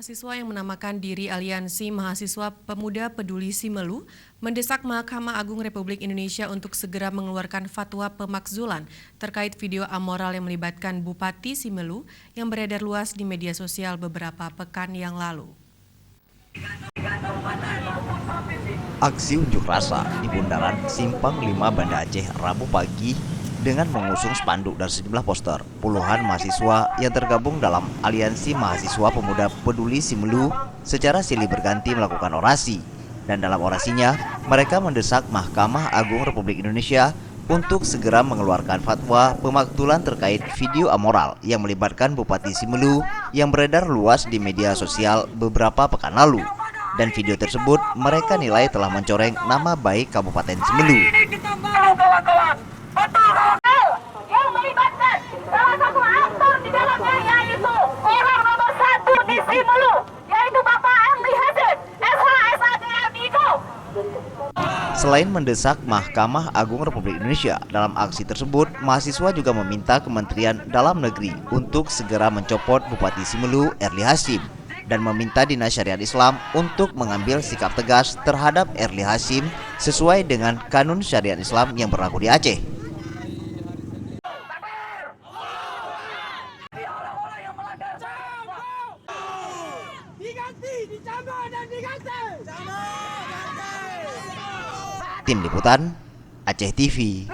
Mahasiswa yang menamakan diri Aliansi Mahasiswa Pemuda Peduli Simelu mendesak Mahkamah Agung Republik Indonesia untuk segera mengeluarkan fatwa pemakzulan terkait video amoral yang melibatkan Bupati Simelu yang beredar luas di media sosial beberapa pekan yang lalu. Aksi unjuk rasa di bundaran Simpang 5 Banda Aceh Rabu pagi dengan mengusung spanduk dan sejumlah poster. Puluhan mahasiswa yang tergabung dalam Aliansi Mahasiswa Pemuda Peduli Simelu secara silih berganti melakukan orasi. Dan dalam orasinya, mereka mendesak Mahkamah Agung Republik Indonesia untuk segera mengeluarkan fatwa pemakzulan terkait video amoral yang melibatkan Bupati Simelu yang beredar luas di media sosial beberapa pekan lalu. Dan video tersebut mereka nilai telah mencoreng nama baik Kabupaten Simelu. Yang melibatkan salah satu aktor di dalamnya, yaitu orang nomor 1 di Simelu, yaitu Bapak Amri Hasim, SHSADM itu. Selain mendesak Mahkamah Agung Republik Indonesia, dalam aksi tersebut mahasiswa juga meminta Kementerian Dalam Negeri untuk segera mencopot Bupati Simelu Erli Hasim dan meminta Dinas Syariat Islam untuk mengambil sikap tegas terhadap Erli Hasim sesuai dengan kanun syariat Islam yang berlaku di Aceh. Tim Liputan Aceh TV.